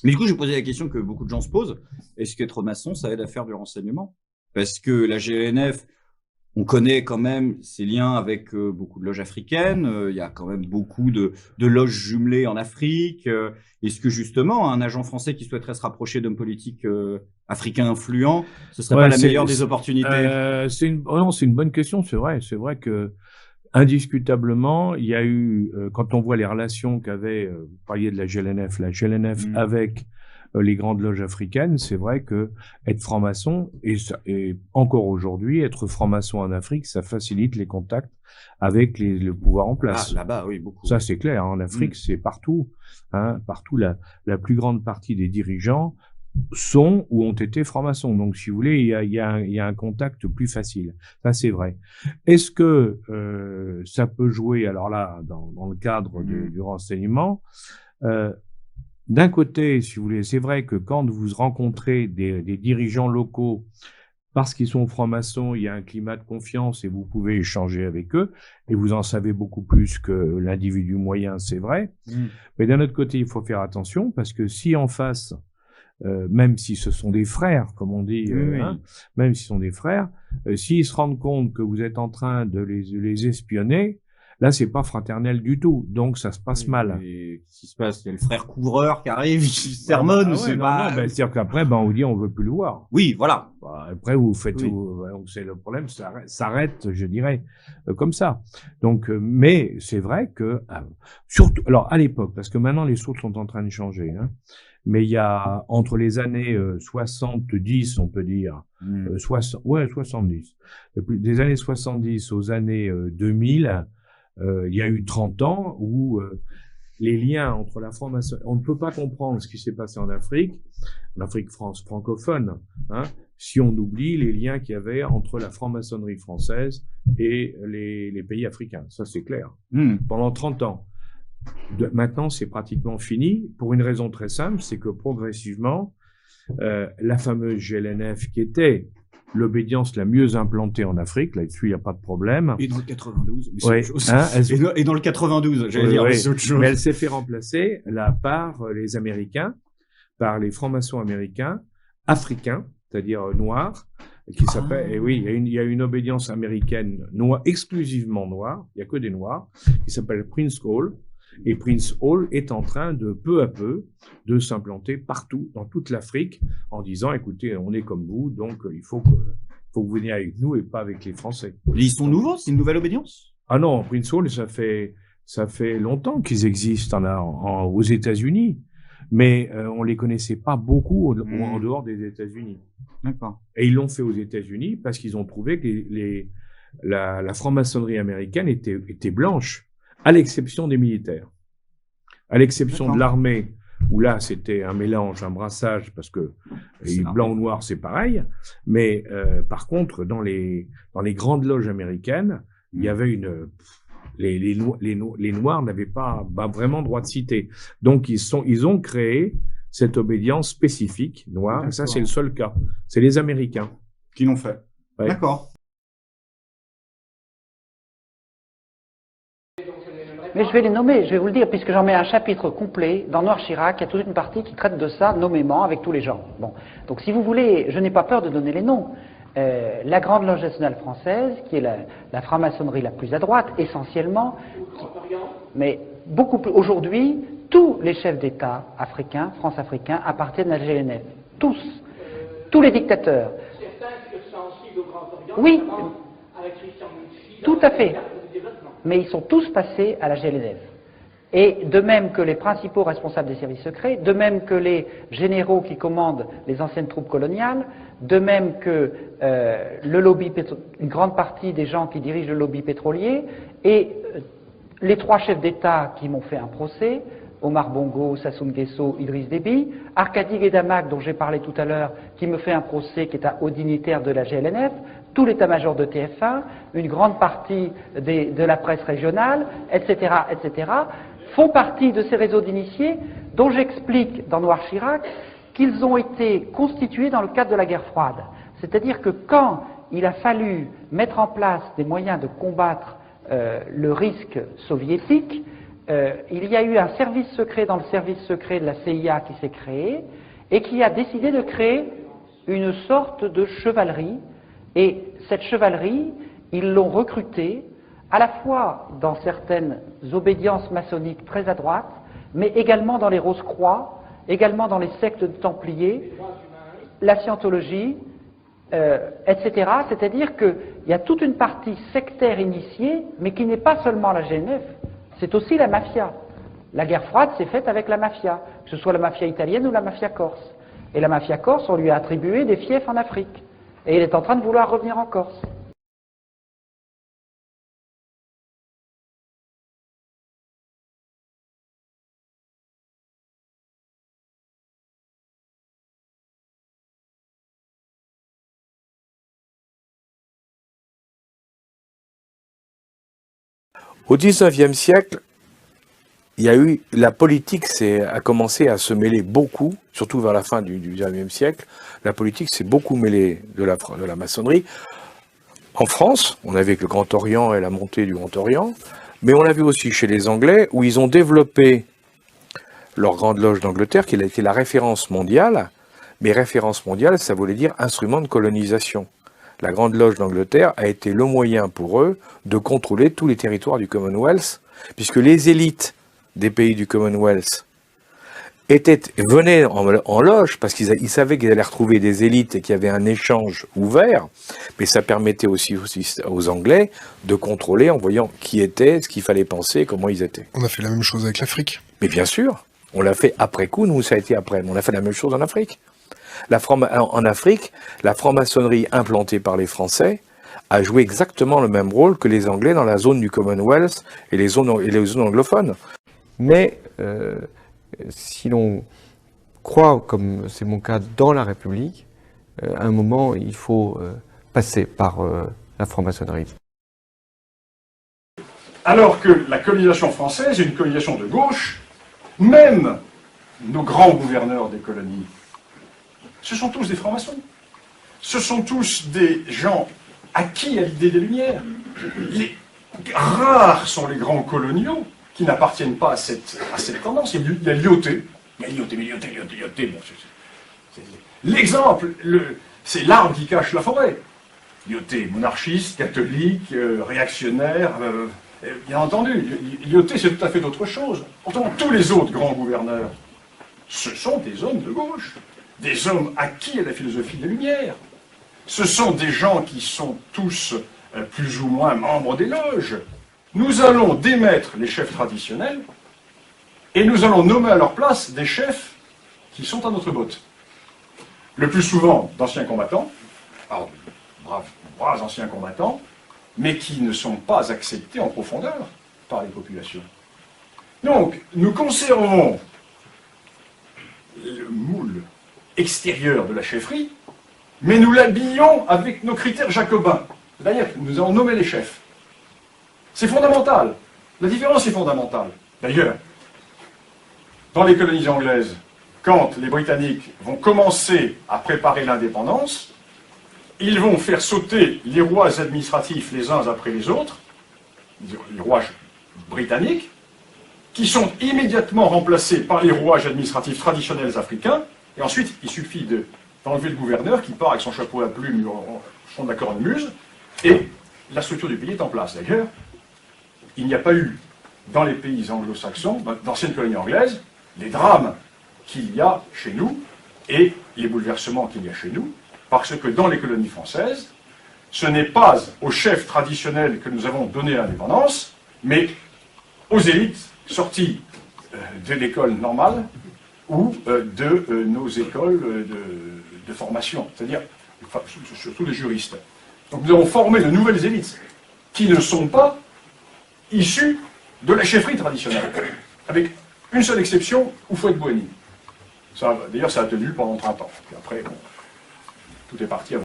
Mais du coup, je vais poser la question que beaucoup de gens se posent. Est-ce qu'être maçon, ça aide à faire du renseignement? Parce que la GLNF, on connaît quand même ses liens avec beaucoup de loges africaines. Il y a quand même beaucoup de loges jumelées en Afrique. Est-ce que justement, un agent français qui souhaiterait se rapprocher d'hommes politiques africains influents, ce serait pas Ouais, la meilleure des opportunités? non, c'est une bonne question, c'est vrai. C'est vrai que indiscutablement, il y a eu, quand on voit les relations qu'avait, vous parliez de la GLNF Hmm. avec les grandes loges africaines, c'est vrai que être franc-maçon, et encore aujourd'hui, être franc-maçon en Afrique, ça facilite les contacts avec le pouvoir en Ah, place. là-bas, oui, beaucoup, Ça, oui. c'est clair, hein. En Hmm. Afrique, c'est partout. Hein, partout, la plus grande partie des dirigeants sont ou ont été francs-maçons. Donc, si vous voulez, il y a un contact plus facile. Ça, c'est vrai. Est-ce que ça peut jouer, alors là, dans le cadre Hmm. du renseignement, euh, d'un côté, si vous voulez, c'est vrai que quand vous rencontrez des dirigeants locaux, parce qu'ils sont francs-maçons, il y a un climat de confiance et vous pouvez échanger avec eux, et vous en savez beaucoup plus que l'individu moyen, c'est vrai. Hmm. Mais d'un autre côté, il faut faire attention, parce que si en face, même si ce sont des frères, comme on dit, Oui, hein, oui. même si ce sont des frères, s'ils se rendent compte que vous êtes en train de les espionner, là, c'est pas fraternel du tout. Donc, ça se passe Oui, mal. et qu'est-ce qui se passe? Il y a le frère couvreur qui arrive, il Ah sermonne, bah ouais, c'est non, non, pas... ben, c'est-à-dire qu'après, ben, on vous dit, on veut plus le voir. Oui, voilà. Bah, après, vous faites, Oui. donc c'est le problème, ça s'arrête, je dirais, comme ça. Donc, mais c'est vrai que, surtout, alors à l'époque, parce que maintenant les choses sont en train de changer, hein, mais il y a entre les années 70, on peut dire, Hmm. 70, depuis des années 70 aux années 2000, il y a eu 30 ans où les liens entre la franc-maçonnerie, on ne peut pas comprendre ce qui s'est passé en Afrique France francophone, hein, si on oublie les liens qu'il y avait entre la franc-maçonnerie française et les pays africains. Ça, c'est clair. Hmm. Pendant 30 ans. Maintenant, c'est pratiquement fini pour une raison très simple, c'est que progressivement, la fameuse GLNF qui était l'obédience la mieux implantée en Afrique, là-dessus, il n'y a pas de problème. Et dans le 92, mais c'est autre Ouais, chose. hein, Et dans le 92, j'allais oui, dire, mais oui. c'est autre Mais chose. elle s'est fait remplacer là par les Américains, par les francs-maçons américains, africains, c'est-à-dire noirs, qui s'appelle, et oui, Ah, il y a une obédience américaine noire, exclusivement noire, il n'y a que des noirs, qui s'appelle Prince Hall, et Prince Hall est en train de, peu à peu, de s'implanter partout, dans toute l'Afrique, en disant, écoutez, on est comme vous, donc faut que vous veniez avec nous et pas avec les Français. ils sont Donc, nouveaux, c'est une nouvelle obédience? ah non, Prince Hall, ça fait longtemps qu'ils existent aux États-Unis, mais on les connaissait pas beaucoup en Hmm. dehors des États-Unis. D'accord. Et ils l'ont fait aux États-Unis parce qu'ils ont trouvé que la franc-maçonnerie américaine était blanche, à l'exception des militaires, à l'exception de D'accord. l'armée, où là c'était un mélange, un brassage, parce que C'est blanc ou l'armée. noir c'est pareil, mais par contre dans les grandes loges américaines, il y Hmm. avait les Noirs n'avaient pas vraiment droit de citer. Donc, ils ont créé cette obédience spécifique noire, et ça, c'est le D'accord. seul cas. C'est les Américains. Qui l'ont fait? Ouais. D'accord. Mais je vais les nommer, je vais vous le dire, puisque j'en mets un chapitre complet dans Noir Chirac, il y a toute une partie qui traite de ça nommément avec tous les gens. Bon. Donc si vous voulez, je n'ai pas peur de donner les noms. La Grande Loge nationale française, qui est la franc-maçonnerie la plus à droite, essentiellement, mais beaucoup plus. Aujourd'hui, tous les chefs d'État africains, france-africains, appartiennent à la GNF. Tous. Tous les dictateurs. Oui, tout à fait. Mais ils sont tous passés à la GLNF. Et de même que les principaux responsables des services secrets, de même que les généraux qui commandent les anciennes troupes coloniales, de même que le lobby une grande partie des gens qui dirigent le lobby pétrolier, et les trois chefs d'État qui m'ont fait un procès, Omar Bongo, Sassou Nguesso, Idriss Déby, Arkady Guédamac, dont j'ai parlé tout à l'heure, qui me fait un procès, qui est un haut dignitaire de la GLNF, tout l'état-major de TF1, une grande partie de la presse régionale, etc., etc., font partie de ces réseaux d'initiés dont j'explique dans Noir Chirac qu'ils ont été constitués dans le cadre de la guerre froide. C'est-à-dire que quand il a fallu mettre en place des moyens de combattre le risque soviétique, il y a eu un service secret dans le service secret de la CIA qui s'est créé et qui a décidé de créer une sorte de chevalerie. Et cette chevalerie, ils l'ont recrutée à la fois dans certaines obédiences maçonniques très à droite, mais également dans les Rose-Croix, également dans les sectes de Templiers, la scientologie, etc. C'est-à-dire qu'il y a toute une partie sectaire initiée, mais qui n'est pas seulement la GNF, c'est aussi la mafia. La guerre froide s'est faite avec la mafia, que ce soit la mafia italienne ou la mafia corse. Et la mafia corse, on lui a attribué des fiefs en Afrique. Et il est en train de vouloir revenir en Corse. Au XIXe siècle, il y a eu la politique a commencé à se mêler beaucoup, surtout vers la fin du XIXe siècle. La politique s'est beaucoup mêlée de la maçonnerie. En France, on avait le Grand Orient et la montée du Grand Orient, mais on l'a vu aussi chez les Anglais, où ils ont développé leur Grande Loge d'Angleterre, qui a été la référence mondiale. Mais référence mondiale, ça voulait dire instrument de colonisation. La Grande Loge d'Angleterre a été le moyen pour eux de contrôler tous les territoires du Commonwealth, puisque les élites des pays du Commonwealth venaient en loge, parce qu'ils savaient qu'ils allaient retrouver des élites et qu'il y avait un échange ouvert, mais ça permettait aussi aux Anglais de contrôler en voyant qui était, ce qu'il fallait penser, comment ils étaient. On a fait la même chose avec l'Afrique. Mais bien sûr, on l'a fait après coup, nous ça a été après, mais on a fait la même chose en Afrique. En Afrique, la franc-maçonnerie implantée par les Français a joué exactement le même rôle que les Anglais dans la zone du Commonwealth et les zones anglophones. Mais si l'on croit, comme c'est mon cas, dans la République, à un moment, il faut passer par la franc-maçonnerie. Alors que la colonisation française est une colonisation de gauche, même nos grands gouverneurs des colonies, ce sont tous des francs-maçons. Ce sont tous des gens acquis à l'idée des Lumières. Rares sont les grands coloniaux qui n'appartiennent pas à cette tendance. Il y a Lyautey. Bon, l'exemple, c'est l'arbre qui cache la forêt. Lyautey, monarchiste, catholique, réactionnaire, bien entendu. Lyautey, c'est tout à fait d'autre chose. Pourtant, tous les autres grands gouverneurs, ce sont des hommes de gauche. Des hommes acquis à la philosophie des Lumières. Ce sont des gens qui sont tous plus ou moins membres des loges. Nous allons démettre les chefs traditionnels et nous allons nommer à leur place des chefs qui sont à notre botte. Le plus souvent d'anciens combattants, alors braves anciens combattants, mais qui ne sont pas acceptés en profondeur par les populations. Donc, nous conservons le moule extérieur de la chefferie, mais nous l'habillons avec nos critères jacobins. C'est-à-dire que nous allons nommer les chefs. C'est fondamental. La différence est fondamentale. D'ailleurs, dans les colonies anglaises, quand les Britanniques vont commencer à préparer l'indépendance, ils vont faire sauter les rois administratifs les uns après les autres, les rois britanniques, qui sont immédiatement remplacés par les rouages administratifs traditionnels africains. Et ensuite, il suffit d'enlever le gouverneur qui part avec son chapeau à plumes au fond de la cornemuse, et la structure du pays est en place. D'ailleurs, il n'y a pas eu, dans les pays anglo-saxons, d'anciennes colonies anglaises, les drames qu'il y a chez nous et les bouleversements qu'il y a chez nous, parce que dans les colonies françaises, ce n'est pas aux chefs traditionnels que nous avons donné l'indépendance, mais aux élites sorties de l'école normale, ou de nos écoles de formation, c'est-à-dire surtout les juristes. Donc nous avons formé de nouvelles élites qui ne sont pas issues de la chefferie traditionnelle, avec une seule exception, Houphouët-Boigny. D'ailleurs, ça a tenu pendant 30 ans. Puis après, bon, tout est parti.